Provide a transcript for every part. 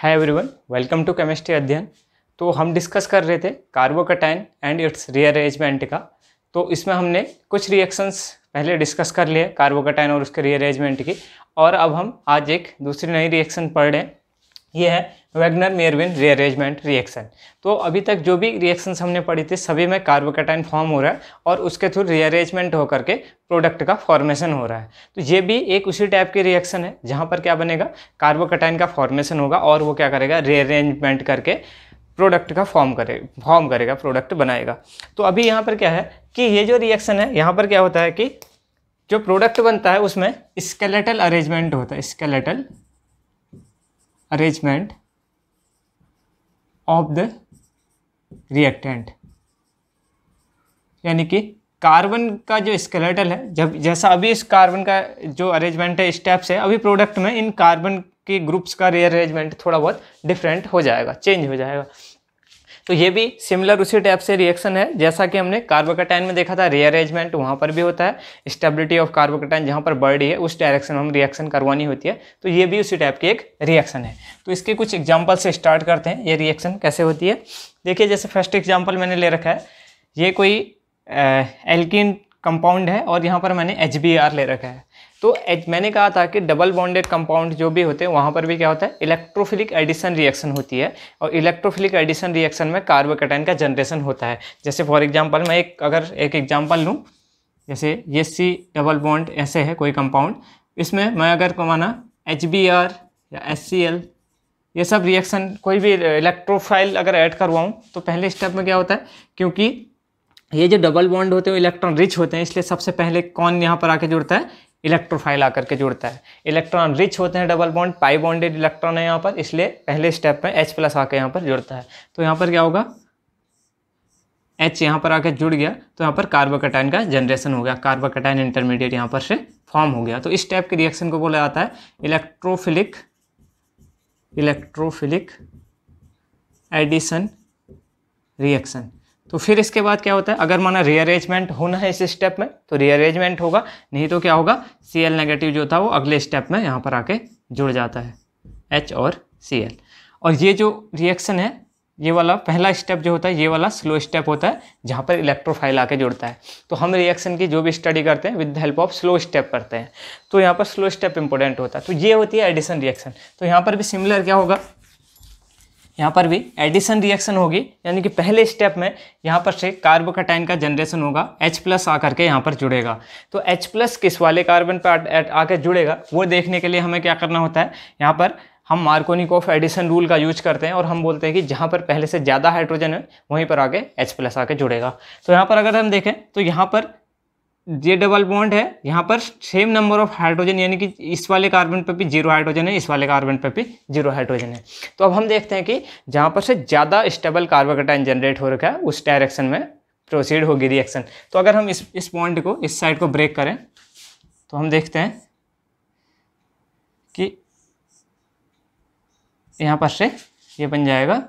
Hi everyone, welcome to chemistry Adhyayan. तो हम discuss कर रहे थे कार्बोकैटायन एंड इट्स रीअरेंजमेंट का। तो इसमें हमने कुछ रिएक्शंस पहले डिस्कस कर लिए कार्बोकैटायन और उसके रीअरेंजमेंट की, और अब हम आज एक दूसरी नई रिएक्शन पढ़ रहे हैं। ये है वैगनर मेयरविन रीअरेंजमेंट रिएक्शन। तो अभी तक जो भी रिएक्शंस हमने पढ़ी थी सभी में कार्बोकैटायन फॉर्म हो रहा है और उसके थ्रू रीअरेंजमेंट होकर के प्रोडक्ट का फॉर्मेशन हो रहा है। तो ये भी एक उसी टाइप की रिएक्शन है जहाँ पर क्या बनेगा, कार्बोकैटायन का फॉर्मेशन होगा और वो क्या करेगा, रीअरेंजमेंट करके प्रोडक्ट का फॉर्म करेगा, प्रोडक्ट बनाएगा। तो अभी यहाँ पर क्या है कि ये जो रिएक्शन है यहाँ पर क्या होता है कि जो प्रोडक्ट बनता है उसमें स्केलेटल अरेंजमेंट होता है, skeletal arrangement of the reactant, यानी कि कार्बन का जो स्केलेटल है, जब जैसा अभी इस कार्बन का जो अरेंजमेंट है स्टेप्स है, अभी प्रोडक्ट में इन कार्बन के ग्रुप्स का रीअरेंजमेंट थोड़ा बहुत डिफरेंट हो जाएगा, चेंज हो जाएगा। तो ये भी सिमिलर उसी टाइप से रिएक्शन है जैसा कि हमने कार्बोकैटायन में देखा था। रीअरेंजमेंट वहाँ पर भी होता है, स्टेबिलिटी ऑफ कार्बोकैटायन जहाँ पर बढ़ी है उस डायरेक्शन में हम रिएक्शन करवानी होती है। तो ये भी उसी टाइप की एक रिएक्शन है। तो इसके कुछ एग्जाम्पल से स्टार्ट करते हैं, ये रिएक्शन कैसे होती है। देखिए, जैसे फर्स्ट एग्जाम्पल मैंने ले रखा है, ये कोई एल्कीन कंपाउंड है और यहाँ पर मैंने HBr ले रखा है। तो मैंने कहा था कि डबल बॉन्डेड कंपाउंड जो भी होते हैं वहाँ पर भी क्या होता है, इलेक्ट्रोफिलिक एडिशन रिएक्शन होती है, और इलेक्ट्रोफिलिक एडिशन रिएक्शन में कार्बोकैटायन का जनरेशन होता है। जैसे फॉर एग्जांपल मैं अगर एक एग्जांपल लूँ, जैसे ये C डबल बॉन्ड ऐसे है कोई कंपाउंड, इसमें मैं अगर कमाना HBr या HCl ये सब रिएक्शन कोई भी इलेक्ट्रोफाइल अगर ऐड करवाऊँ तो पहले स्टेप में क्या होता है, क्योंकि ये जो डबल बॉन्ड होते हैं इलेक्ट्रॉन रिच होते हैं, इसलिए सबसे पहले कौन यहाँ पर आके जुड़ता है, इलेक्ट्रोफाइल आकर के जुड़ता है। इलेक्ट्रॉन रिच होते हैं डबल बॉन्ड, पाई बॉन्डेड इलेक्ट्रॉन है यहाँ पर, इसलिए पहले स्टेप में H+ आके यहाँ पर जुड़ता है। तो यहाँ पर क्या होगा, H यहाँ पर आके जुड़ गया तो यहाँ पर कार्बोकैटायन का जनरेशन हो गया, कार्बोकैटायन इंटरमीडिएट यहाँ पर से फॉर्म हो गया। तो इस टाइप के रिएक्शन को बोला जाता है इलेक्ट्रोफिलिक एडिशन रिएक्शन। तो फिर इसके बाद क्या होता है, अगर माना रीअरेंजमेंट होना है इस स्टेप में तो रीअरेंजमेंट होगा, नहीं तो क्या होगा, Cl नेगेटिव जो था वो अगले स्टेप में यहाँ पर आके जुड़ जाता है, H और Cl। और ये जो रिएक्शन है, ये वाला पहला स्टेप जो होता है, ये वाला स्लो स्टेप होता है जहाँ पर इलेक्ट्रोफाइल आके जुड़ता है। तो हम रिएक्शन की जो भी स्टडी करते हैं with the help of slow step करते हैं, तो यहाँ पर स्लो स्टेप इंपॉर्टेंट होता है। तो ये होती है एडिशन रिएक्शन। तो यहाँ पर भी सिमिलर क्या होगा, यहाँ पर भी एडिशन रिएक्शन होगी, यानी कि पहले स्टेप में यहाँ पर से कार्बोकैटायन का जनरेशन होगा, H+ आकर के यहाँ पर जुड़ेगा। तो H+ किस वाले कार्बन पर आकर जुड़ेगा वो देखने के लिए हमें क्या करना होता है, यहाँ पर हम मार्कोनिकॉफ एडिशन रूल का यूज करते हैं और हम बोलते हैं कि जहाँ पर पहले से ज़्यादा हाइड्रोजन है वहीं पर आगे H+ आके जुड़ेगा। तो यहाँ पर अगर हम देखें तो यहाँ पर ये डबल बॉन्ड है, यहाँ पर सेम नंबर ऑफ हाइड्रोजन, यानी कि इस वाले कार्बन पे भी 0 हाइड्रोजन है, इस वाले कार्बन पे भी 0 हाइड्रोजन है। तो अब हम देखते हैं कि जहाँ पर से ज़्यादा स्टेबल कार्बोकैटायन जनरेट हो रखा है उस डायरेक्शन में प्रोसीड होगी रिएक्शन। तो अगर हम इस बॉन्ड को, इस साइड को ब्रेक करें तो हम देखते हैं कि यहाँ पर से ये बन जाएगा,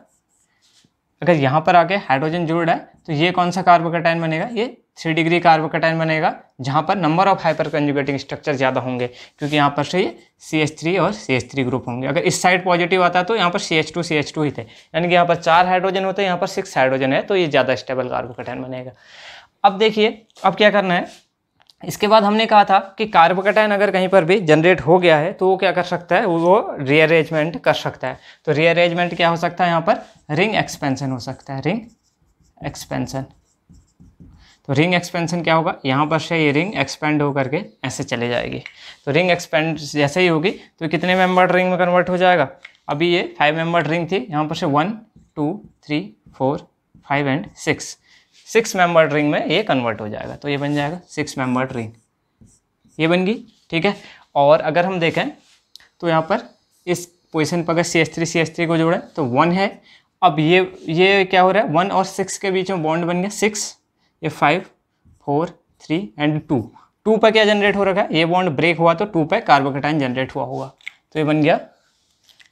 अगर यहाँ पर आके हाइड्रोजन जुड़ रहा है तो ये कौन सा कार्बोकैटायन बनेगा, ये 3 डिग्री कार्बोकैटायन बनेगा, जहाँ पर नंबर ऑफ हाइपर कंजुगेटिंग स्ट्रक्चर ज़्यादा होंगे, क्योंकि यहाँ पर से ये CH3 और CH3 ग्रुप होंगे। अगर इस साइड पॉजिटिव आता है तो यहाँ पर CH2 ही थे, यानी कि यहाँ पर 4 हाइड्रोजन होते हैं, यहाँ पर 6 हाइड्रोजन है, तो ये ज़्यादा स्टेबल कार्बोकैटायन बनेगा। अब देखिए, अब क्या करना है, इसके बाद हमने कहा था कि कार्बोकैटायन अगर कहीं पर भी जनरेट हो गया है तो वो क्या कर सकता है, वो रीअरेंजमेंट कर सकता है। तो रीअरेंजमेंट क्या हो सकता है, यहाँ पर रिंग एक्सपेंशन हो सकता है, रिंग एक्सपेंशन। तो रिंग एक्सपेंशन क्या होगा, यहाँ पर से ये रिंग एक्सपेंड होकर के ऐसे चले जाएगी। तो रिंग एक्सपेंड जैसे ही होगी तो कितने मेंबर्ड रिंग में कन्वर्ट हो जाएगा। अभी ये 5 मेंबर्ड रिंग थी, यहाँ पर से 1 2 3 4 5 एंड 6 मेंबर्ड रिंग में ये कन्वर्ट हो जाएगा। तो ये बन जाएगा 6 मेंबर्ड रिंग, ये बन गई, ठीक है। और अगर हम देखें तो यहाँ पर इस पोजीशन पर अगर CH3 को जोड़ें तो 1 है। अब ये क्या हो रहा है, 1 और 6 के बीच में बॉन्ड बन गया 6, ये 5 4 3 एंड 2 पर क्या जनरेट हो रखा है, ये बॉन्ड ब्रेक हुआ तो 2 पर कार्बोकैटायन जनरेट हुआ होगा। तो ये बन गया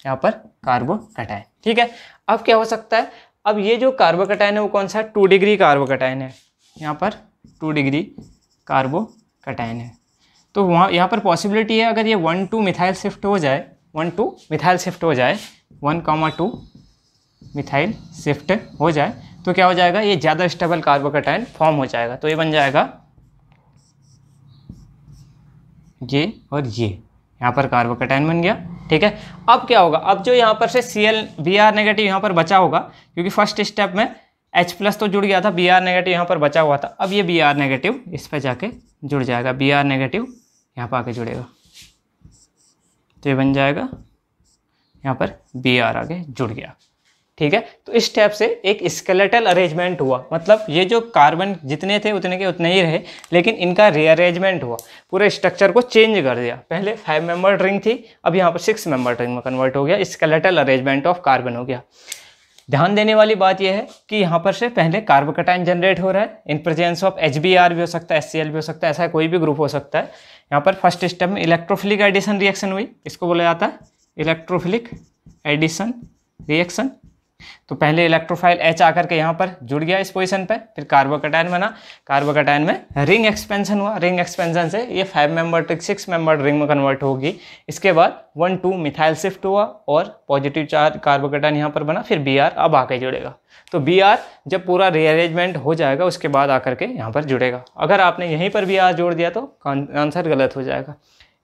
यहाँ पर कार्बोकैटायन, ठीक है। अब क्या हो सकता है, अब ये जो कार्बोकैटायन है वो कौन सा है, 2 डिग्री कार्बोकैटायन है, यहाँ पर 2 डिग्री कार्बोकैटायन है। तो वहाँ यहाँ पर पॉसिबिलिटी है अगर ये 1 to मिथाइल शिफ्ट हो जाए, 1 to मिथाइल शिफ्ट हो जाए, 1,2 मिथाइल शिफ्ट हो जाए तो क्या हो जाएगा, ये ज़्यादा स्टेबल कार्बोकैटायन फॉर्म हो जाएगा। तो ये बन जाएगा ये और ये, यहाँ पर कार्बोकैटायन बन गया। ठीक है, अब क्या होगा, अब जो यहाँ पर से Cl Br नेगेटिव यहाँ पर बचा होगा, क्योंकि फर्स्ट स्टेप में H+ तो जुड़ गया था, Br नेगेटिव यहाँ पर बचा हुआ था। अब ये Br नेगेटिव इस पर जाके जुड़ जाएगा, Br नेगेटिव यहाँ पर आके जुड़ेगा, तो ये बन जाएगा यहाँ पर Br आगे जुड़ गया। ठीक है, तो इस स्टेप से एक स्केलेटल अरेंजमेंट हुआ, मतलब ये जो कार्बन जितने थे उतने के उतने ही रहे, लेकिन इनका रीअरेंजमेंट हुआ, पूरे स्ट्रक्चर को चेंज कर दिया। पहले 5 मेंबर्ड रिंग थी, अब यहाँ पर 6 मेंबर्ड रिंग में कन्वर्ट हो गया, स्केलेटल अरेंजमेंट ऑफ कार्बन हो गया। ध्यान देने वाली बात यह है कि यहाँ पर से पहले कार्बोकैटायन जनरेट हो रहा है इन प्रेजेंस ऑफ HBr भी हो सकता है, HCl भी हो सकता है, ऐसा कोई भी ग्रुप हो सकता है। यहाँ पर फर्स्ट स्टेप में इलेक्ट्रोफिलिक एडिशन रिएक्शन हुई, इसको बोला जाता है इलेक्ट्रोफिलिक एडिशन रिएक्शन। तो पहले इलेक्ट्रोफाइल H आकर के यहाँ पर जुड़ गया इस पोजीशन पे, फिर कार्बोकैटायन बना, कार्बोकैटायन में रिंग एक्सपेंशन हुआ, रिंग एक्सपेंशन से ये 5 मेंबर्ड 6 मेंबर्ड रिंग में कन्वर्ट होगी। इसके बाद 1,2 मिथाइल शिफ्ट हुआ और पॉजिटिव चार्ज कार्बोकैटायन यहाँ पर बना, फिर Br अब आके जुड़ेगा। तो Br जब पूरा रीअरेंजमेंट हो जाएगा उसके बाद आकर के यहाँ पर जुड़ेगा। अगर आपने यहीं पर Br जोड़ दिया तो आंसर गलत हो जाएगा।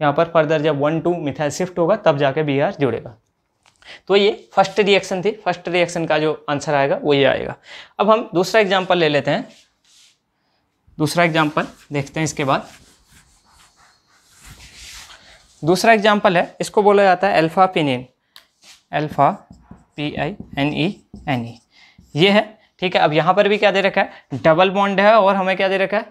यहाँ पर फर्दर जब 1,2 मिथाइल शिफ्ट होगा तब जाके Br जुड़ेगा। तो ये फर्स्ट रिएक्शन थी, फर्स्ट रिएक्शन का जो आंसर आएगा वो ये आएगा। अब हम दूसरा एग्जांपल ले लेते हैं, दूसरा एग्जांपल देखते हैं। इसके बाद दूसरा एग्जांपल है, इसको बोला जाता है अल्फा पिनीन, अल्फा PINENE ये है। ठीक है, अब यहाँ पर भी क्या दे रखा है, डबल बॉन्ड है और हमें क्या दे रखा है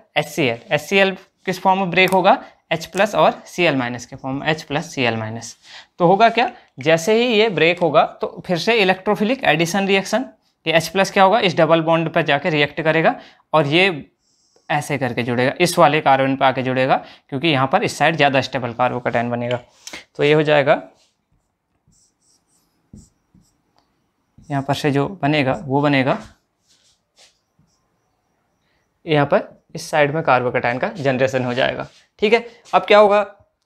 HCl किस फॉर्म में ब्रेक होगा, H+ और Cl- के फॉर्म में, H+ Cl-। तो होगा क्या, जैसे ही ये ब्रेक होगा तो फिर से इलेक्ट्रोफिलिक एडिशन रिएक्शन, ये H+ क्या होगा, इस डबल बॉन्ड पर जाके रिएक्ट करेगा और ये ऐसे करके जुड़ेगा, इस वाले कार्बन पर आके जुड़ेगा, क्योंकि यहाँ पर इस साइड ज़्यादा स्टेबल कार्बोकैटायन बनेगा। तो ये हो जाएगा, यहाँ पर से जो बनेगा वो बनेगा, यहाँ पर इस साइड में कार्बोकैटायन का जनरेशन हो जाएगा। ठीक है, अब क्या होगा,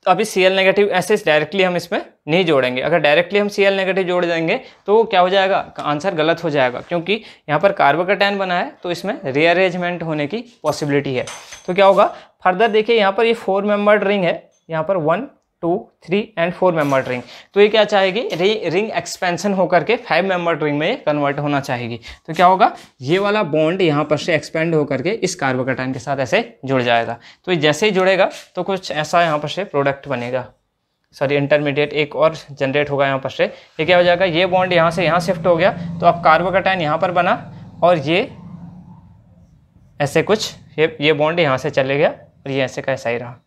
अभी Cl नेगेटिव ऐसे डायरेक्टली हम इसमें नहीं जोड़ेंगे। अगर डायरेक्टली हम Cl नेगेटिव जोड़ देंगे तो क्या हो जाएगा, आंसर गलत हो जाएगा, क्योंकि यहाँ पर कार्बोकैटायन बना है तो इसमें रीअरेंजमेंट होने की पॉसिबिलिटी है। तो क्या होगा, फर्दर देखिए यहाँ पर ये 4 मेंबर्ड रिंग है, यहाँ पर 1, 2, 3 एंड 4 मेंबर्ड रिंग। तो ये क्या चाहेगी, रिंग एक्सपेंशन होकर के 5 मेंबर्ड रिंग में कन्वर्ट होना चाहेगी। तो क्या होगा, ये वाला बॉन्ड यहाँ पर से एक्सपेंड होकर के इस कार्बोकैटायन के साथ ऐसे जुड़ जाएगा। तो जैसे ही जुड़ेगा तो कुछ ऐसा यहाँ पर से प्रोडक्ट बनेगा, सॉरी इंटरमीडिएट एक और जनरेट होगा यहाँ पर से। ये क्या हो जाएगा, ये बॉन्ड यहाँ से यहाँ शिफ्ट हो गया, तो अब कार्बोकैटायन यहाँ पर बना और ये ऐसे कुछ ये बॉन्ड यहाँ से चले गया और ये ऐसे का ऐसा ही रहा।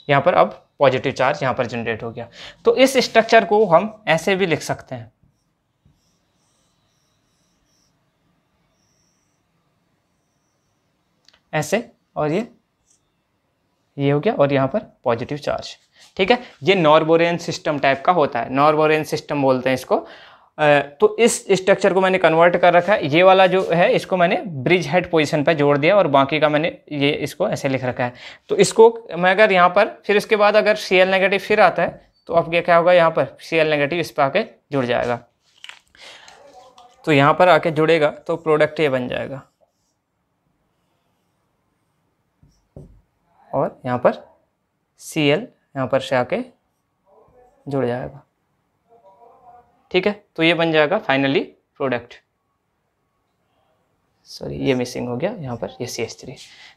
यहाँ पर अब पॉजिटिव चार्ज यहाँ पर जनरेट हो गया। तो इस स्ट्रक्चर को हम ऐसे भी लिख सकते हैं, ऐसे, और ये हो गया और यहाँ पर पॉजिटिव चार्ज। ठीक है, ये नॉर्बोरियन सिस्टम टाइप का होता है, नॉर्बोरियन सिस्टम बोलते हैं इसको। तो इस स्ट्रक्चर को मैंने कन्वर्ट कर रखा है, ये वाला जो है इसको मैंने ब्रिज हेड पोजीशन पे जोड़ दिया और बाकी का मैंने ये इसको ऐसे लिख रखा है। तो इसको मैं अगर यहाँ पर फिर इसके बाद अगर Cl नेगेटिव फिर आता है तो अब क्या होगा, यहाँ पर Cl नेगेटिव इस पर आके जुड़ जाएगा, तो यहाँ पर आके जुड़ेगा तो प्रोडक्ट ये बन जाएगा और यहाँ पर Cl यहाँ पर से आके जुड़ जाएगा। ठीक है, तो ये बन जाएगा फाइनली प्रोडक्ट। सॉरी ये मिसिंग हो गया, यहाँ पर ये CH3।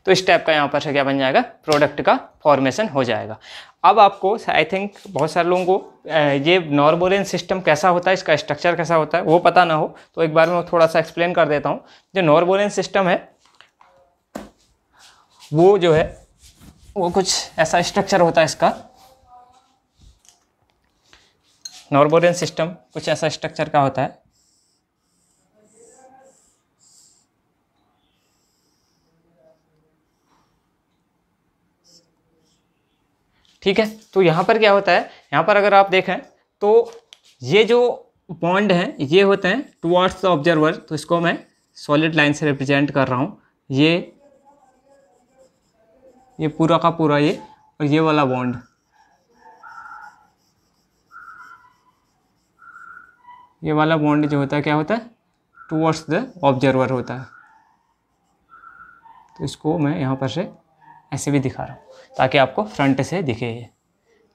तो इस टाइप का यहाँ पर से क्या बन जाएगा, प्रोडक्ट का फॉर्मेशन हो जाएगा। अब आपको आई थिंक बहुत सारे लोगों को ये नॉर्बोरियन सिस्टम कैसा होता है, इसका स्ट्रक्चर कैसा होता है वो पता ना हो, तो एक बार मैं थोड़ा सा एक्सप्लेन कर देता हूँ। जो नॉर्बोरियन सिस्टम है वो जो है वो कुछ ऐसा स्ट्रक्चर होता है इसका, नॉर्बोरियन सिस्टम कुछ ऐसा स्ट्रक्चर का होता है। ठीक है, तो यहाँ पर क्या होता है, यहाँ पर अगर आप देखें तो ये जो बॉन्ड हैं ये होते हैं टुवर्ड्स द ऑब्जर्वर, तो इसको मैं सॉलिड लाइन से रिप्रेजेंट कर रहा हूँ। ये पूरा का पूरा ये और ये वाला बॉन्ड, ये वाला बॉन्ड जो होता है क्या होता है, टूवर्ड्स द ऑब्जर्वर होता है। तो इसको मैं यहाँ पर से ऐसे भी दिखा रहा हूँ ताकि आपको फ्रंट से दिखे ये,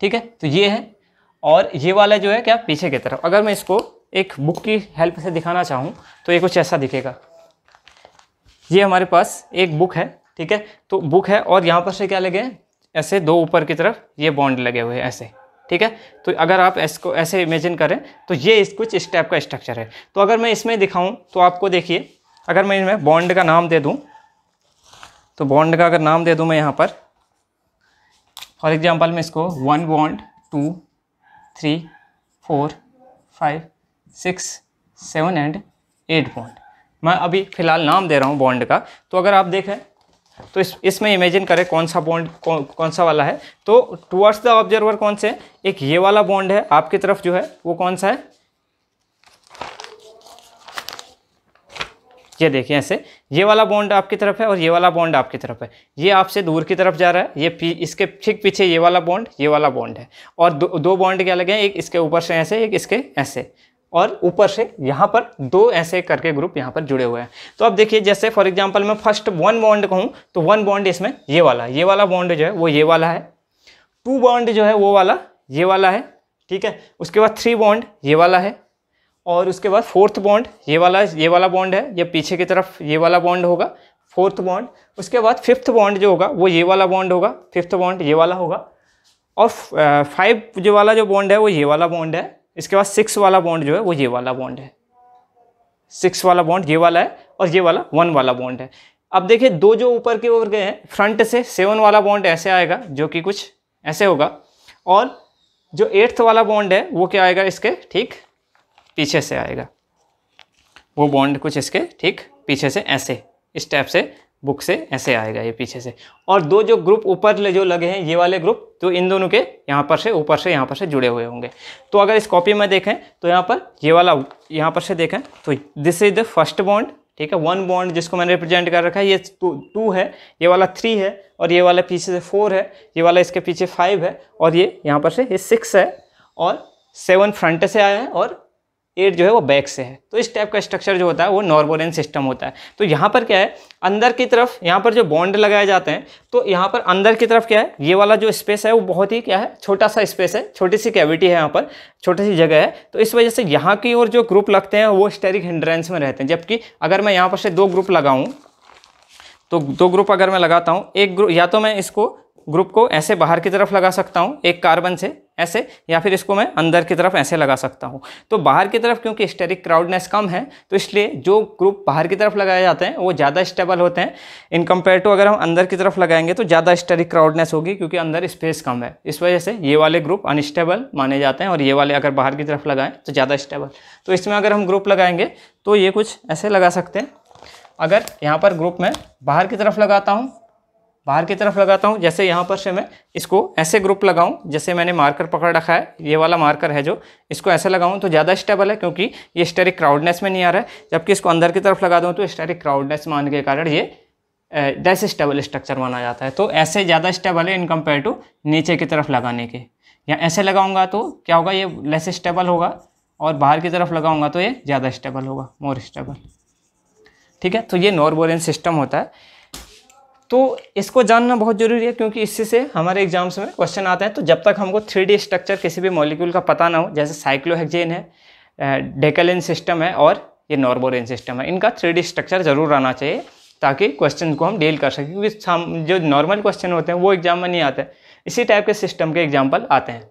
ठीक है। तो ये है, और ये वाला जो है क्या, पीछे की तरफ। अगर मैं इसको एक बुक की हेल्प से दिखाना चाहूँ तो ये कुछ ऐसा दिखेगा। ये हमारे पास एक बुक है, ठीक है। तो बुक है और यहाँ पर से क्या लगे हैं, ऐसे दो ऊपर की तरफ ये बॉन्ड लगे हुए हैं ऐसे, ठीक है। तो अगर आप इसको ऐसे इमेजिन करें तो ये कुछ इस टाइप का स्ट्रक्चर है। तो अगर मैं इसमें दिखाऊं तो आपको देखिए, अगर मैं इनमें बॉन्ड का नाम दे दूं, तो बॉन्ड का अगर नाम दे दूं मैं यहाँ पर, फॉर एग्जांपल मैं इसको 1 बॉन्ड 2 3 4 5 6 7 एंड 8 बॉन्ड, मैं अभी फ़िलहाल नाम दे रहा हूँ बॉन्ड का। तो अगर आप देखें तो इसमें इमेजिन करें कौन सा बॉन्ड कौन सा वाला है। तो टुवर्ड्स द ऑब्जर्वर कौन से, एक ये वाला बॉन्ड है आपकी तरफ जो है वो कौन सा है, ये देखिए ऐसे, ये वाला बॉन्ड आपकी तरफ है और ये वाला बॉन्ड आपकी तरफ है। ये आपसे दूर की तरफ जा रहा है, ये इसके ठीक पीछे ये वाला बॉन्ड है। और दो बॉन्ड क्या लगे हैं, एक इसके ऊपर से ऐसे, एक इसके ऐसे, और ऊपर से यहाँ पर दो ऐसे करके ग्रुप यहाँ पर जुड़े हुए हैं। तो अब देखिए, जैसे फॉर एग्जांपल मैं फर्स्ट 1 बॉन्ड कहूँ तो 1 बॉन्ड इसमें ये वाला बॉन्ड जो है वो ये वाला है, 2 बॉन्ड जो है वो वाला ये वाला है, ठीक है। उसके बाद 3 बॉन्ड ये वाला है, और उसके बाद 4th बॉन्ड ये वाला बॉन्ड है, ये पीछे की तरफ ये वाला बॉन्ड होगा 4th बॉन्ड। उसके बाद 5th बॉन्ड जो होगा वो ये वाला बॉन्ड होगा, 5th बॉन्ड ये वाला होगा, और 5 जो वाला जो बॉन्ड है वो ये वाला बॉन्ड है। इसके बाद 6 वाला बॉन्ड जो है वो ये वाला बॉन्ड है, 6 वाला बॉन्ड ये वाला है, और ये वाला 1 वाला बॉन्ड है। अब देखिए, दो जो ऊपर की ओर गए हैं, फ्रंट से 7 वाला बॉन्ड ऐसे आएगा जो कि कुछ ऐसे होगा, और जो 8th वाला बॉन्ड है वो क्या आएगा, इसके ठीक पीछे से आएगा, वो बॉन्ड कुछ इसके ठीक पीछे से ऐसे, इस टाइप से बुक से ऐसे आएगा ये पीछे से। और दो जो ग्रुप ऊपर जो लगे हैं ये वाले ग्रुप, तो इन दोनों के यहाँ पर से ऊपर से यहाँ पर से जुड़े हुए होंगे। तो अगर इस कॉपी में देखें तो यहाँ पर ये वाला यहाँ पर से देखें तो this is the first bond, ठीक है। 1 बॉन्ड जिसको मैंने रिप्रेजेंट कर रखा है, ये 2 है, ये वाला 3 है, और ये वाला पीछे से 4 है, ये वाला इसके पीछे 5 है, और ये यहाँ पर से ये 6 है, और 7 फ्रंट से आया है, और 8 जो है वो बैक से है। तो इस टाइप का स्ट्रक्चर जो होता है वो नॉर्बोरियन सिस्टम होता है। तो यहाँ पर क्या है, अंदर की तरफ यहाँ पर जो बॉन्ड लगाए जाते हैं, तो यहाँ पर अंदर की तरफ क्या है, ये वाला जो स्पेस है वो बहुत ही क्या है, छोटा सा स्पेस है, छोटी सी कैविटी है, यहाँ पर छोटी सी जगह है। तो इस वजह से यहाँ की ओर जो ग्रुप लगते हैं वो स्टेरिक हिंड्रेंस में रहते हैं। जबकि अगर मैं यहाँ पर से 2 ग्रुप लगाऊँ, तो 2 ग्रुप अगर मैं लगाता हूँ, एक ग्रुप या तो मैं इसको ग्रुप को ऐसे बाहर की तरफ लगा सकता हूँ एक कार्बन से ऐसे, या फिर इसको मैं अंदर की तरफ ऐसे लगा सकता हूँ। तो बाहर की तरफ क्योंकि स्टेरिक क्राउडनेस कम है, तो इसलिए जो ग्रुप बाहर की तरफ लगाए जाते हैं वो ज़्यादा स्टेबल होते हैं इन कंपेयर टू अगर हम अंदर की तरफ लगाएंगे तो ज़्यादा स्टेरिक क्राउडनेस होगी, क्योंकि अंदर स्पेस कम है। इस वजह से ये वाले ग्रुप अनस्टेबल माने जाते हैं, और ये वाले अगर बाहर की तरफ लगाएं तो ज़्यादा स्टेबल। तो इसमें अगर हम ग्रुप लगाएंगे तो ये कुछ ऐसे लगा सकते हैं। अगर यहाँ पर ग्रुप में बाहर की तरफ लगाता हूँ, जैसे यहाँ पर से मैं इसको ऐसे ग्रुप लगाऊं, जैसे मैंने मार्कर पकड़ रखा है, ये वाला मार्कर है जो, इसको ऐसे लगाऊं तो ज़्यादा स्टेबल है, क्योंकि ये स्टेरिक क्राउडनेस में नहीं आ रहा है। जबकि इसको अंदर की तरफ लगा दूं तो स्टेरिक क्राउडनेस मान के कारण ये लेस स्टेबल स्ट्रक्चर माना जाता है। तो ऐसे ज़्यादा स्टेबल है इन कंपेयर टू नीचे की तरफ लगाने के। या ऐसे लगाऊंगा तो क्या होगा, ये लेस स्टेबल होगा, और बाहर की तरफ लगाऊंगा तो ये ज़्यादा स्टेबल होगा, मोर स्टेबल, ठीक है। तो ये नॉर्बोरियन सिस्टम होता है। तो इसको जानना बहुत ज़रूरी है, क्योंकि इससे से हमारे एग्जाम्स में क्वेश्चन आते हैं। तो जब तक हमको 3D स्ट्रक्चर किसी भी मॉलिक्यूल का पता ना हो, जैसे साइक्लोहेक्सेन है, डेकेलिन सिस्टम है, और ये नॉर्बोरियन सिस्टम है, इनका 3D स्ट्रक्चर ज़रूर आना चाहिए ताकि क्वेश्चन को हम डील कर सकें। क्योंकि जो नॉर्मल क्वेश्चन होते हैं वो एग्जाम में नहीं आते, इसी टाइप के सिस्टम के एग्जाम्पल आते हैं।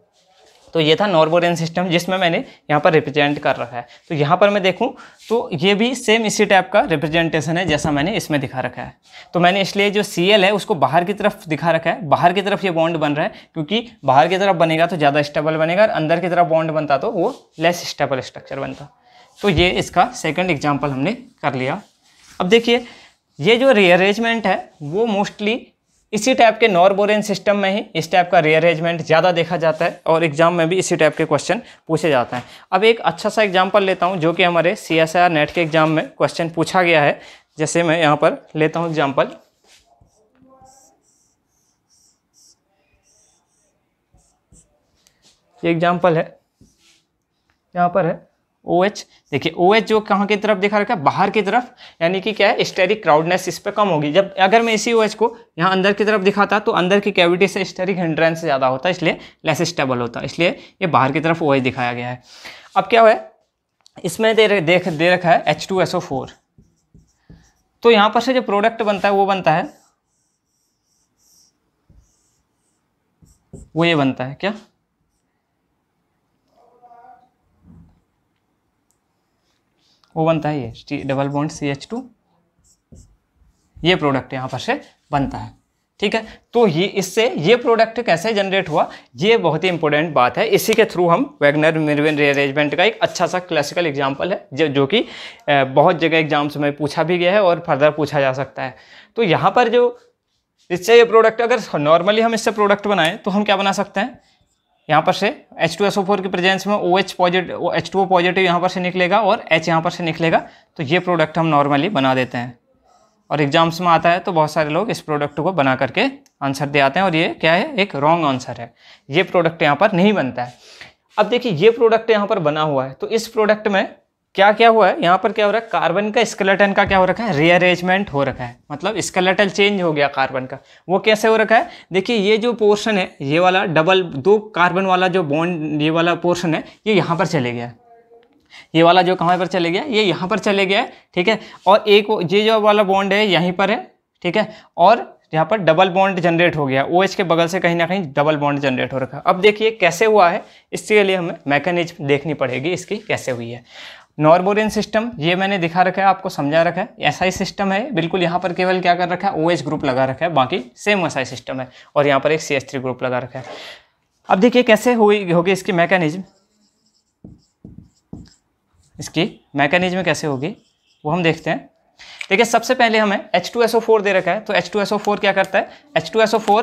तो ये था नॉर्बोरियन सिस्टम, जिसमें मैंने यहाँ पर रिप्रेजेंट कर रखा है। तो यहाँ पर मैं देखूँ तो ये भी सेम इसी टाइप का रिप्रेजेंटेशन है जैसा मैंने इसमें दिखा रखा है। तो मैंने इसलिए जो Cl है उसको बाहर की तरफ दिखा रखा है, बाहर की तरफ ये बॉन्ड बन रहा है, क्योंकि बाहर की तरफ बनेगा तो ज़्यादा स्टेबल बनेगा, और अंदर की तरफ बॉन्ड बनता तो वो लेस स्टेबल स्ट्रक्चर बनता। तो ये इसका सेकेंड एग्जाम्पल हमने कर लिया। अब देखिए, ये जो रीअरेंजमेंट है वो मोस्टली इसी टाइप के नॉर्बोरियन सिस्टम में ही इस टाइप का रीअरेंजमेंट ज़्यादा देखा जाता है, और एग्जाम में भी इसी टाइप के क्वेश्चन पूछे जाते हैं। अब एक अच्छा सा एग्जांपल लेता हूं जो कि हमारे CSIR नेट के एग्जाम में क्वेश्चन पूछा गया है। जैसे मैं यहाँ पर लेता हूँ एग्जांपल, ये एग्जांपल है, यहाँ पर है OH, देखिए OH जो कहाँ की तरफ दिखा रखा है, बाहर की तरफ, यानी कि क्या है, स्टेरिक क्राउडनेस इस पे कम होगी। जब अगर मैं इसी OH को यहाँ अंदर की तरफ दिखाता तो अंदर की कैविटी से स्टेरिक हिंड्रेंस ज़्यादा होता, इसलिए लेस स्टेबल होता, इसलिए ये बाहर की तरफ OH दिखाया गया है। अब क्या हुआ है, इसमें दे रखा है H2SO4, तो यहाँ पर से जो प्रोडक्ट बनता है वो बनता है, वो ये बनता है क्या, वो बनता है ये डबल बॉन्ड CH2, ये प्रोडक्ट यहाँ पर से बनता है। ठीक है, तो ये इससे ये प्रोडक्ट कैसे जनरेट हुआ, ये बहुत ही इंपॉर्टेंट बात है। इसी के थ्रू हम वैगनर मिर्विन रीअरेंजमेंट का एक अच्छा सा क्लासिकल एग्जांपल है जो कि बहुत जगह एग्जाम्स में पूछा भी गया है और फर्दर पूछा जा सकता है। तो यहाँ पर जो इससे ये प्रोडक्ट, अगर नॉर्मली हम इससे प्रोडक्ट बनाएं तो हम क्या बना सकते हैं, यहाँ पर से H2SO4 की प्रेजेंस में OH पॉजिटिव, H2O पॉजिटिव यहाँ पर से निकलेगा और H यहाँ पर से निकलेगा, तो ये प्रोडक्ट हम नॉर्मली बना देते हैं और एग्जाम्स में आता है तो बहुत सारे लोग इस प्रोडक्ट को बना करके आंसर दे आते हैं, और ये क्या है, एक रॉन्ग आंसर है, ये प्रोडक्ट यहाँ पर नहीं बनता है। अब देखिए ये प्रोडक्ट यहाँ पर बना हुआ है, तो इस प्रोडक्ट में क्या क्या हुआ है, यहाँ पर क्या हो रहा है, कार्बन का स्केलेटन का क्या हो रखा है, रीअरेंजमेंट हो रखा है, मतलब स्केलेटल चेंज हो गया कार्बन का। वो कैसे हो रखा है, देखिए ये जो पोर्शन है, ये वाला डबल 2 कार्बन वाला जो बॉन्ड, ये वाला पोर्शन है, ये यहाँ पर चले गया, ये वाला जो कहाँ पर चले गया, ये यहाँ पर चले गया है। ठीक है, और एक ये जो वाला बॉन्ड है यहीं पर है। ठीक है, और यहाँ पर डबल बॉन्ड जनरेट हो गया, OH के बगल से कहीं ना कहीं डबल बॉन्ड जनरेट हो रखा है। अब देखिए कैसे हुआ है, इसके लिए हमें मैकेनिज्म देखनी पड़ेगी इसकी कैसे हुई है। नॉर्बोरियन सिस्टम ये मैंने दिखा रखा है, आपको समझा रखा है, ऐसा ही सिस्टम है बिल्कुल। यहाँ पर केवल क्या कर रखा है, OH ग्रुप लगा रखा है, बाकी सेम ऐसा ही सिस्टम है, और यहाँ पर एक CH3 ग्रुप लगा रखा है। अब देखिए कैसे होगी इसकी मैकेनिज्म, इसकी मैकेनिज्म कैसे होगी वो हम देखते हैं। देखिए सबसे पहले हमें H2SO4 दे रखा है, तो H2SO4 क्या करता है, H2SO4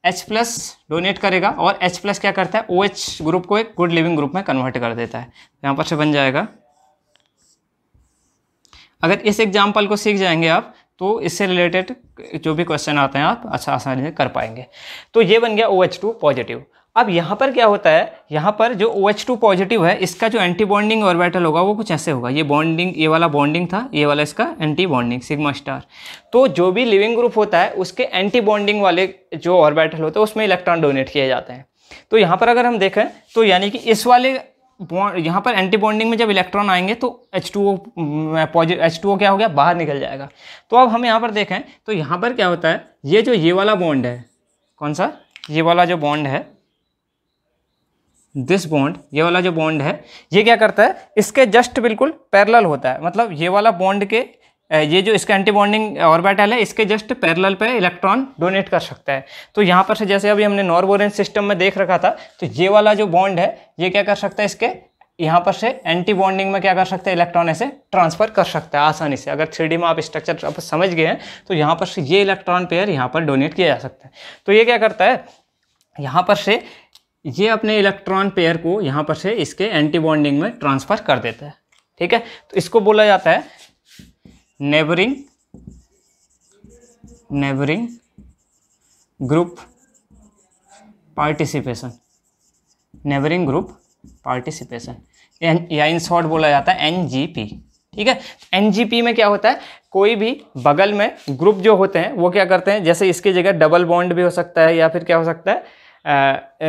H+ डोनेट करेगा और H+ क्या करता है, OH ग्रुप को एक गुड लिविंग ग्रुप में कन्वर्ट कर देता है। यहाँ पर से बन जाएगा, अगर इस एग्जाम्पल को सीख जाएंगे आप तो इससे रिलेटेड जो भी क्वेश्चन आते हैं आप अच्छा आसानी से कर पाएंगे। तो ये बन गया OH2 पॉजिटिव। अब यहाँ पर क्या होता है, यहाँ पर जो OH2 पॉजिटिव है, इसका जो एंटी बॉन्डिंग ऑर्बिटल होगा वो कुछ ऐसे होगा, ये बॉन्डिंग, ये वाला बॉन्डिंग था, ये वाला इसका एंटी बॉन्डिंग सिग्मा स्टार। तो जो भी लिविंग ग्रुप होता है उसके एंटी बॉन्डिंग वाले जो ऑर्बिटल होते हैं उसमें इलेक्ट्रॉन डोनेट किए जाते हैं। तो यहाँ पर अगर हम देखें तो यानी कि इस वाले यहाँ पर एंटी बॉन्डिंग में जब इलेक्ट्रॉन आएंगे तो H2O क्या हो गया, बाहर निकल जाएगा। तो अब हम यहाँ पर देखें तो यहाँ पर क्या होता है, ये वाला बॉन्ड है, कौन सा, ये वाला जो बॉन्ड है, दिस बॉन्ड, ये वाला जो बॉन्ड है, ये क्या करता है, इसके जस्ट बिल्कुल पैरेलल होता है, मतलब ये वाला बॉन्ड के ये जो इसका एंटी बॉन्डिंग ऑर्बिटल है इसके जस्ट पैरेलल पे इलेक्ट्रॉन डोनेट कर सकता है। तो यहाँ पर से जैसे अभी हमने नॉर्बोरियन सिस्टम में देख रखा था, तो ये वाला जो बॉन्ड है ये क्या कर सकता है, इसके यहाँ पर से एंटी बॉन्डिंग में क्या कर सकते हैं, इलेक्ट्रॉन ऐसे ट्रांसफर कर सकता है आसानी से। अगर 3D में आप स्ट्रक्चर आप समझ गए हैं तो यहाँ पर से ये इलेक्ट्रॉन पेयर यहाँ पर डोनेट किया जा सकता है। तो ये क्या करता है, यहाँ पर से ये अपने इलेक्ट्रॉन पेयर को यहाँ पर से इसके एंटी बॉन्डिंग में ट्रांसफर कर देता है। ठीक है, तो इसको बोला जाता है neighbouring group participation, neighbouring group participation, या इन शॉर्ट बोला जाता है NGP। ठीक है, NGP में क्या होता है, कोई भी बगल में ग्रुप जो होते हैं वो क्या करते हैं, जैसे इसकी जगह डबल बॉन्ड भी हो सकता है या फिर क्या हो सकता है,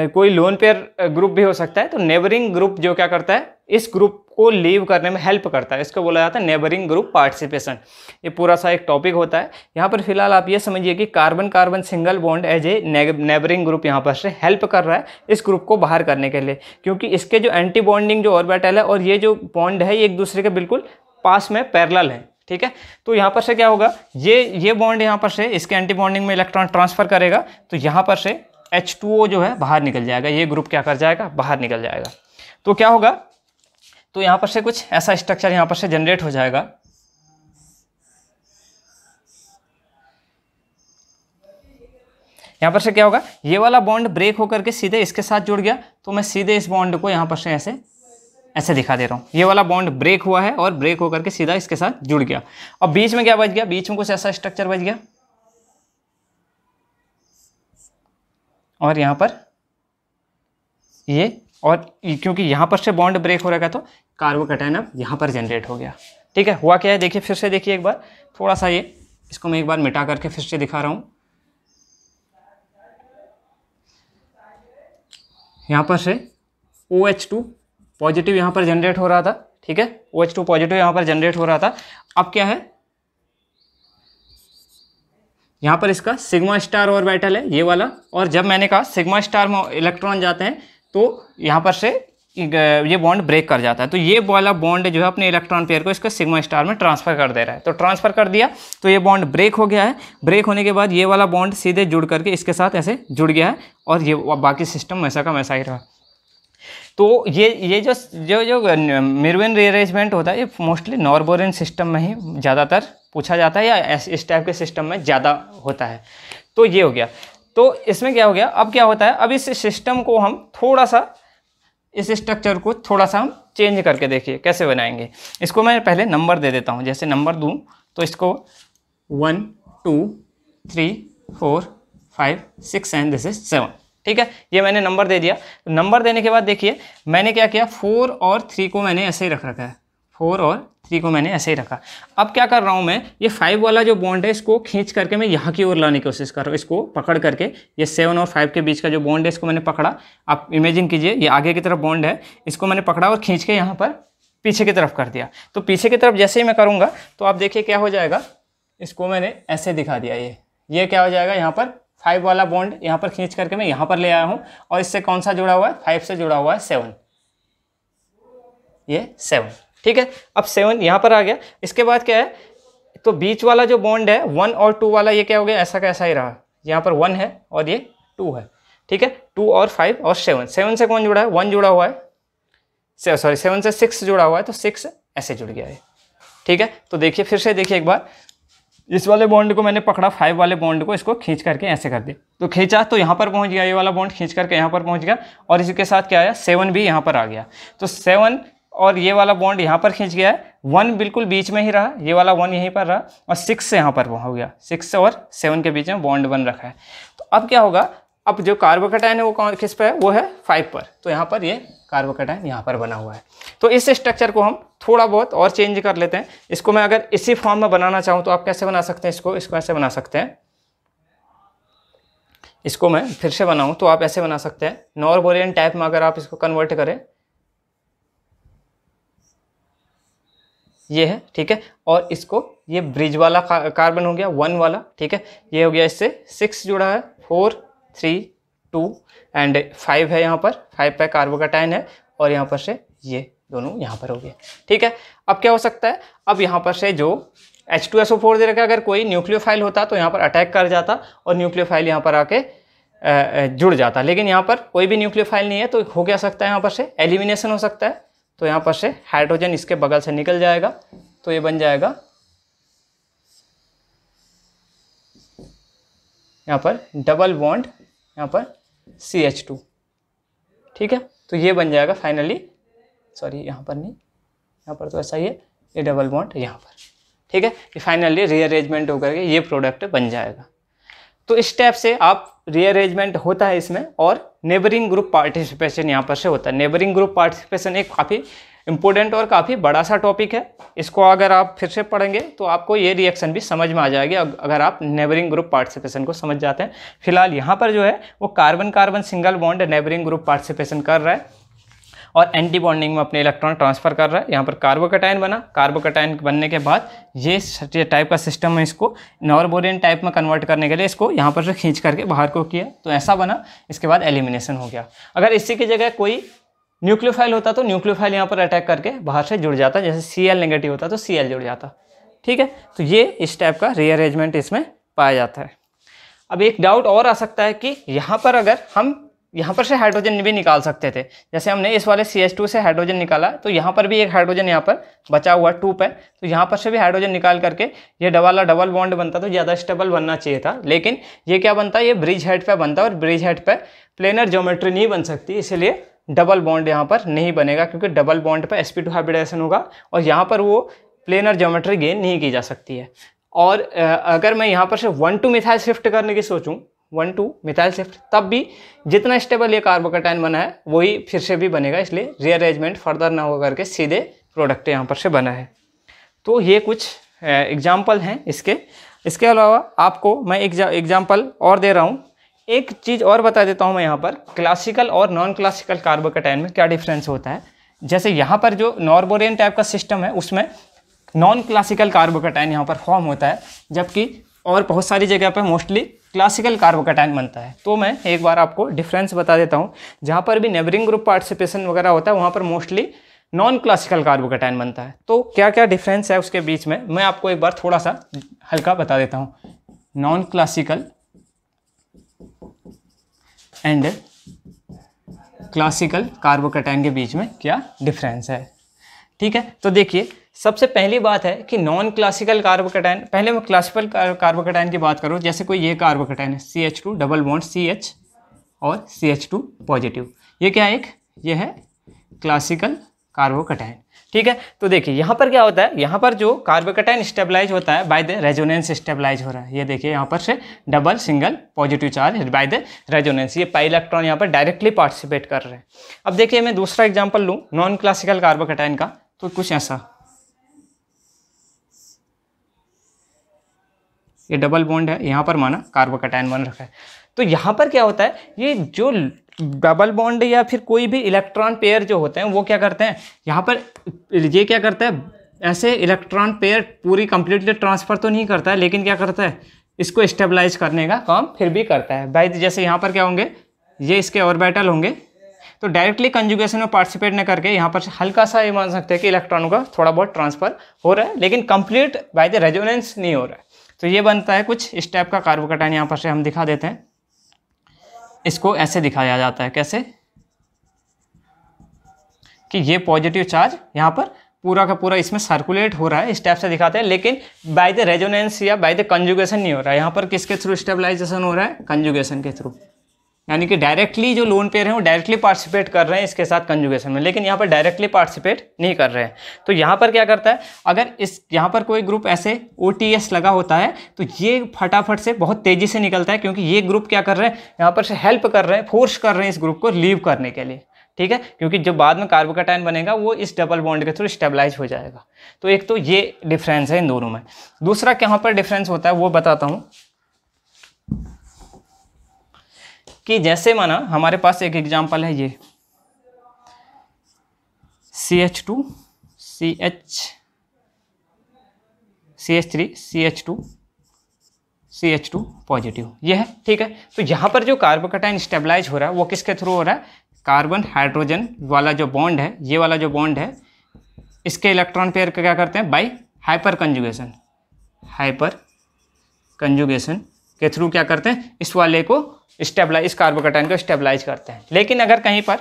कोई लोन पेयर ग्रुप भी हो सकता है। तो नेबरिंग ग्रुप जो क्या करता है, इस ग्रुप को लीव करने में हेल्प करता है, इसको बोला जाता है नेबरिंग ग्रुप पार्टिसिपेशन। ये पूरा सा एक टॉपिक होता है। यहाँ पर फिलहाल आप ये समझिए कि carbon carbon single bond as a neighbouring group यहाँ पर से हेल्प कर रहा है इस ग्रुप को बाहर करने के लिए, क्योंकि इसके जो एंटी बॉन्डिंग जो ऑर्बिटल है और ये जो बॉन्ड है ये एक दूसरे के बिल्कुल पास में पैरेलल है। ठीक है, तो यहाँ पर से क्या होगा, ये बॉन्ड यहाँ पर से इसके एंटी बॉन्डिंग में इलेक्ट्रॉन ट्रांसफर करेगा, तो यहाँ पर से H2O जो है बाहर निकल जाएगा, ये ग्रुप क्या कर जाएगा, बाहर निकल जाएगा। तो क्या होगा, तो यहाँ पर से कुछ ऐसा स्ट्रक्चर यहाँ पर से जनरेट हो जाएगा। यहाँ पर से क्या होगा, ये वाला बॉन्ड ब्रेक होकर के सीधे इसके साथ जुड़ गया, तो मैं सीधे इस बॉन्ड को यहाँ पर से ऐसे दिखा दे रहा हूँ। ये वाला बॉन्ड ब्रेक हुआ है और ब्रेक होकर के सीधा इसके साथ जुड़ गया, और बीच में क्या बच गया, बीच में कुछ ऐसा स्ट्रक्चर बच गया, और यहाँ पर ये और क्योंकि यहाँ पर से बॉन्ड ब्रेक हो रखा तो कार्बोकैटायन अब यहाँ पर जनरेट हो गया। ठीक है, हुआ क्या है देखिए, फिर से देखिए एक बार थोड़ा सा, ये इसको मैं एक बार मिटा करके फिर से दिखा रहा हूँ। यहाँ पर से OH2 पॉजिटिव यहाँ पर जनरेट हो रहा था। ठीक है, OH2 पॉजिटिव यहाँ पर जनरेट हो रहा था। अब क्या है, यहाँ पर इसका सिग्मा स्टार ऑर्बिटल है ये वाला, और जब मैंने कहा सिग्मा स्टार में इलेक्ट्रॉन जाते हैं तो यहाँ पर से ये बॉन्ड ब्रेक कर जाता है। तो ये वाला बॉन्ड जो है अपने इलेक्ट्रॉन पेयर को इसका सिग्मा स्टार में ट्रांसफर कर दे रहा है। तो ट्रांसफर कर दिया तो ये बॉन्ड ब्रेक हो गया है। ब्रेक होने के बाद ये वाला बॉन्ड सीधे जुड़ करके इसके साथ ऐसे जुड़ गया है, और ये बाकी सिस्टम वैसा का वैसा ही रहा। तो ये जो मिरविन रीअरेंजमेंट होता है ये मोस्टली नॉर्बोरियन सिस्टम में ही ज़्यादातर पूछा जाता है, या इस टाइप के सिस्टम में ज़्यादा होता है। तो ये हो गया। तो इसमें क्या हो गया, अब क्या होता है, अब इस सिस्टम को हम थोड़ा सा, इस स्ट्रक्चर को थोड़ा सा हम चेंज करके देखिए कैसे बनाएंगे। इसको मैं पहले नंबर दे देता हूँ। जैसे नंबर दूँ तो इसको 1 2 3 4 5 6 एंड दिस इज 7। ठीक है, ये मैंने नंबर दे दिया। तो नंबर देने के बाद देखिए मैंने क्या किया, 4 और 3 को मैंने ऐसे ही रख रखा है। 4 और 3 को मैंने ऐसे ही रखा। अब क्या कर रहा हूँ मैं, ये 5 वाला जो बॉन्ड है इसको खींच करके मैं यहाँ की ओर लाने की कोशिश कर रहा हूँ। इसको पकड़ करके, ये 7 और 5 के बीच का जो बॉन्ड है इसको मैंने पकड़ा। आप इमेजिन कीजिए ये आगे की तरफ बॉन्ड है, इसको मैंने पकड़ा और खींच के यहाँ पर पीछे की तरफ कर दिया। तो पीछे की तरफ जैसे ही मैं करूँगा तो आप देखिए क्या हो जाएगा, इसको मैंने ऐसे दिखा दिया। ये क्या हो जाएगा, यहाँ पर 5 वाला बॉन्ड यहाँ पर खींच करके मैं यहाँ पर ले आया हूँ, और इससे कौन सा जुड़ा हुआ है, 5 से जुड़ा हुआ है 7, ये 7। ठीक है, अब 7 यहाँ पर आ गया। इसके बाद क्या है, तो बीच वाला जो बॉन्ड है 1 और 2 वाला, ये क्या हो गया, ऐसा कैसा ही रहा। यहाँ पर 1 है और ये 2 है। ठीक है, 2 और 5 और 7 से कौन जुड़ा है, 1 जुड़ा हुआ है, 7 से 6 जुड़ा हुआ है, तो 6 ऐसे जुड़ गया है। ठीक है, तो देखिए फिर से देखिए एक बार, इस वाले बॉन्ड को मैंने पकड़ा, 5 वाले बॉन्ड को, इसको खींच करके ऐसे कर दिया। तो खींचा तो यहाँ पर पहुँच गया, ये वाला बॉन्ड खींच करके यहाँ पर पहुँच गया, और इसके साथ क्या आया, 7 भी यहाँ पर आ गया। तो 7 और ये वाला बॉन्ड यहाँ पर खींच गया है, 1 बिल्कुल बीच में ही रहा, ये वाला 1 यहीं पर रहा, और 6 से यहाँ पर हो गया। 6 और 7 के बीच में बॉन्ड बन रखा है। तो अब क्या होगा, अब जो कार्बोकैटायन है वो किस पे है, वो है 5 पर। तो यहाँ पर ये कार्बोकैटायन यहाँ पर बना हुआ है। तो इस स्ट्रक्चर को हम थोड़ा बहुत और चेंज कर लेते हैं। इसको मैं अगर इसी फॉर्म में बनाना चाहूँ तो आप कैसे बना सकते हैं, इसको ऐसे बना सकते हैं। इसको मैं फिर से बनाऊँ तो आप ऐसे बना सकते हैं, नॉर्बोरियन टाइप में अगर आप इसको कन्वर्ट करें, ये है। ठीक है, और इसको ये ब्रिज वाला कार्बन हो गया 1 वाला। ठीक है, ये हो गया, इससे 6 जुड़ा है, 4 3 2 एंड 5 है, यहाँ पर 5 पे कार्बोकैटायन है, और यहाँ पर से ये दोनों यहाँ पर हो गए। ठीक है, अब क्या हो सकता है, अब यहाँ पर से जो H2SO4 दे रखा है, अगर कोई न्यूक्लियोफाइल होता तो यहाँ पर अटैक कर जाता और न्यूक्लियोफाइल यहाँ पर आके जुड़ जाता। लेकिन यहाँ पर कोई भी न्यूक्लियोफाइल नहीं है, तो हो क्या सकता है, यहाँ पर से एलिमिनेशन हो सकता है। तो यहाँ पर से हाइड्रोजन इसके बगल से निकल जाएगा, तो ये बन जाएगा यहाँ पर डबल बॉन्ड, यहाँ पर CH2। ठीक है, तो ये बन जाएगा फाइनली, सॉरी यहाँ पर नहीं, यहाँ पर तो ऐसा ही है, ये डबल बॉन्ड यहाँ पर। ठीक है, ये फाइनली रीअरेंजमेंट होकर के ये प्रोडक्ट बन जाएगा। तो इस स्टेप से आप रीअरेंजमेंट होता है इसमें, और नेबरिंग ग्रुप पार्टिसिपेशन यहाँ पर से होता है। नेबरिंग ग्रुप पार्टिसिपेशन एक काफ़ी इंपॉर्टेंट और काफ़ी बड़ा सा टॉपिक है। इसको अगर आप फिर से पढ़ेंगे तो आपको ये रिएक्शन भी समझ में आ जाएगी, अगर आप नेबरिंग ग्रुप पार्टिसिपेशन को समझ जाते हैं। फिलहाल यहाँ पर जो है वो carbon carbon single bond neighbouring group participation कर रहा है और एंटी बॉन्डिंग में अपने इलेक्ट्रॉन ट्रांसफर कर रहा है। यहाँ पर कार्बोकैटायन बना, कार्बोकैटायन बनने के बाद ये टाइप का सिस्टम है, इसको नॉर्बोरियन टाइप में कन्वर्ट करने के लिए इसको यहाँ पर से खींच करके बाहर को किया, तो ऐसा बना। इसके बाद एलिमिनेशन हो गया। अगर इसी की जगह कोई न्यूक्लियोफाइल होता तो न्यूक्लियोफाइल यहाँ पर अटैक करके बाहर से जुड़ जाता, जैसे Cl नेगेटिव होता तो Cl जुड़ जाता। ठीक है, तो ये इस टाइप का रीअरेंजमेंट इसमें पाया जाता है। अब एक डाउट और आ सकता है कि यहाँ पर अगर हम यहाँ पर से हाइड्रोजन भी निकाल सकते थे, जैसे हमने इस वाले CH2 से हाइड्रोजन निकाला, तो यहाँ पर भी एक हाइड्रोजन यहाँ पर बचा हुआ 2 पे, तो यहाँ पर से भी हाइड्रोजन निकाल करके ये डबल बॉन्ड बनता, तो ज़्यादा स्टेबल बनना चाहिए था। लेकिन ये क्या बनता है, ये ब्रिज हेड पे बनता है, और ब्रिज हेड पे प्लेनर ज्योमेट्री नहीं बन सकती, इसलिए डबल बॉन्ड यहाँ पर नहीं बनेगा, क्योंकि डबल बॉन्ड पर sp2 हाइब्रिडेशन होगा और यहाँ पर वो प्लेनर ज्योमेट्री गेन नहीं की जा सकती है। और अगर मैं यहाँ पर से 1 to मिथाइल शिफ्ट करने की सोचूं, 1 to मिथाइल शिफ्ट, तब भी जितना स्टेबल ये कार्बोकैटायन बना है वही फिर से भी बनेगा, इसलिए रीअरेंजमेंट फर्दर ना हो करके सीधे प्रोडक्ट यहाँ पर से बना है। तो ये कुछ एग्जाम्पल हैं इसके अलावा आपको मैं एग्जाम्पल और दे रहा हूँ। एक चीज़ और बता देता हूँ मैं यहाँ पर, क्लासिकल और नॉन क्लासिकल कार्बोकैटायन में क्या डिफरेंस होता है। जैसे यहाँ पर जो नॉर्बोरियन टाइप का सिस्टम है उसमें नॉन क्लासिकल कार्बोकैटायन यहाँ पर फॉर्म होता है, जबकि और बहुत सारी जगह पर मोस्टली क्लासिकल कार्बोकैटायन बनता है। तो मैं एक बार आपको डिफरेंस बता देता हूँ। जहाँ पर भी नेबरिंग ग्रुप पार्टिसिपेशन वगैरह होता है वहाँ पर मोस्टली नॉन क्लासिकल कार्बोकैटायन बनता है। तो क्या क्या डिफरेंस है उसके बीच में मैं आपको एक बार थोड़ा सा हल्का बता देता हूँ। Non classical and classical carbocation के बीच में क्या डिफरेंस है, ठीक है। तो देखिए सबसे पहली बात है कि नॉन क्लासिकल कार्बोकैटायन, पहले मैं क्लासिकल कार्बोकैटायन की बात करूँ। जैसे कोई ये कार्बोकैटायन है CH2 डबल बॉन्ड CH और CH2 पॉजिटिव, ये क्या है, ये है क्लासिकल कार्बोकैटायन, ठीक है। तो देखिए यहाँ पर क्या होता है, यहाँ पर जो कार्बोकैटायन स्टेबलाइज होता है बाय द रेजोनेंस स्टेबलाइज हो रहा है। ये देखिए यहाँ पर से double single positive charge by the resonance, ये पाई इलेक्ट्रॉन यहाँ पर डायरेक्टली पार्टिसिपेट कर रहे हैं। अब देखिए मैं दूसरा एग्जांपल लूँ नॉन क्लासिकल कार्बोकैटायन का, तो कुछ ऐसा, ये डबल बॉन्ड है, यहाँ पर माना कार्बोकैटायन बन रखा है। तो यहाँ पर क्या होता है, ये जो डबल बॉन्ड या फिर कोई भी इलेक्ट्रॉन पेयर जो होते हैं वो क्या करते हैं, यहाँ पर ये क्या करता है, ऐसे इलेक्ट्रॉन पेयर पूरी कंप्लीटली ट्रांसफ़र तो नहीं करता है, लेकिन क्या करता है, इसको स्टेबलाइज करने का काम फिर भी करता है। भाई जैसे यहाँ पर क्या होंगे, ये इसके ऑर्बिटल होंगे, तो डायरेक्टली कंजुगेशन में पार्टिसिपेट न करके यहाँ पर हल्का सा ये मान सकते हैं कि इलेक्ट्रॉनों का थोड़ा बहुत ट्रांसफ़र हो रहा है, लेकिन कंप्लीट बाय द रेजोनेंस नहीं हो रहा है। तो ये बनता है कुछ इस टाइप का कार्बोकैटायन। यहाँ पर से हम दिखा देते हैं, इसको ऐसे दिखाया जाता है, कैसे कि ये पॉजिटिव चार्ज यहाँ पर पूरा का पूरा इसमें सर्कुलेट हो रहा है, इस टाइप से दिखाते हैं, लेकिन बाय द रेजोनेंस या बाय द कंजुगेशन नहीं हो रहा है। यहाँ पर किसके थ्रू स्टेबलाइजेशन हो रहा है, कंजुगेशन के थ्रू, यानी कि डायरेक्टली जो लोन पेयर हैं वो डायरेक्टली पार्टिसिपेट कर रहे हैं इसके साथ कंजुगेशन में, लेकिन यहाँ पर डायरेक्टली पार्टिसिपेट नहीं कर रहे हैं। तो यहाँ पर क्या करता है, अगर इस यहाँ पर कोई ग्रुप ऐसे OTS लगा होता है तो ये फटाफट से बहुत तेज़ी से निकलता है, क्योंकि ये ग्रुप क्या कर रहे हैं, यहाँ पर से हेल्प कर रहे हैं, फोर्स कर रहे हैं इस ग्रुप को लीव करने के लिए, ठीक है, क्योंकि जो बाद में कार्बोकैटायन बनेगा वो इस डबल बॉन्ड के थ्रू स्टेबलाइज हो जाएगा। तो एक तो ये डिफरेंस है इन दोनों में। दूसरा कहाँ पर डिफरेंस होता है वो बताता हूँ, कि जैसे माना हमारे पास एक एग्जांपल है, ये CH2 CH3 CH2 पॉजिटिव, ये है, ठीक है। तो यहाँ पर जो कार्बोकैटायन स्टेबलाइज हो रहा है वो किसके थ्रू हो रहा है, कार्बन हाइड्रोजन वाला जो बॉन्ड है, ये वाला जो बॉन्ड है, इसके इलेक्ट्रॉन पेयर क्या करते हैं, बाय हाइपर कंजुगेशन के थ्रू क्या करते हैं, इस वाले को स्टेबलाइज, इस कार्बोकैटायन को स्टेबलाइज करते हैं। लेकिन अगर कहीं पर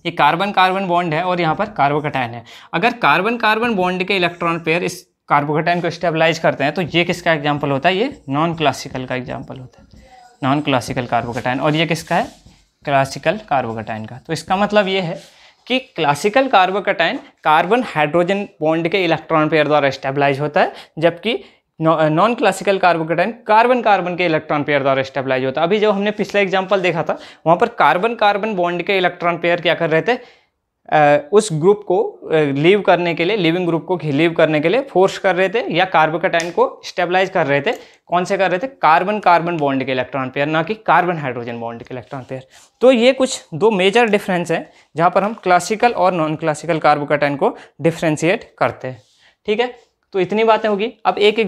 ये कार्बन कार्बन बॉन्ड है और यहाँ पर कार्बोकैटायन है, अगर कार्बन कार्बन बॉन्ड के इलेक्ट्रॉन पेयर इस कार्बोकैटायन को स्टेबलाइज करते हैं, तो ये किसका एग्जाम्पल होता है, ये नॉन क्लासिकल का एग्जाम्पल होता है, नॉन क्लासिकल कार्बोकैटायन। और ये किसका है, क्लासिकल कार्बोकैटायन का। तो इसका मतलब ये है कि classical carbocation carbon hydrogen bond के इलेक्ट्रॉन पेयर द्वारा स्टेबलाइज होता है, जबकि non classical carbocation carbon carbon के इलेक्ट्रॉन पेयर द्वारा स्टेबलाइज होता है। अभी जो हमने पिछला एग्जांपल देखा था वहाँ पर कार्बन कार्बन बॉन्ड के इलेक्ट्रॉन पेयर क्या कर रहे थे, उस ग्रुप को लीव करने के लिए, लिविंग ग्रुप को लीव करने के लिए फोर्स कर रहे थे, या कार्बोकैटायन को स्टेबलाइज कर रहे थे। कौन से कर रहे थे, कार्बन कार्बन बॉन्ड के इलेक्ट्रॉन पेयर, ना कि कार्बन हाइड्रोजन बॉन्ड के इलेक्ट्रॉन पेयर। तो ये कुछ दो मेजर डिफरेंस हैं जहाँ पर हम क्लासिकल और नॉन क्लासिकल कार्बोकैटायन को डिफ्रेंशिएट करते हैं, ठीक है। तो इतनी बातें होगी। अब एक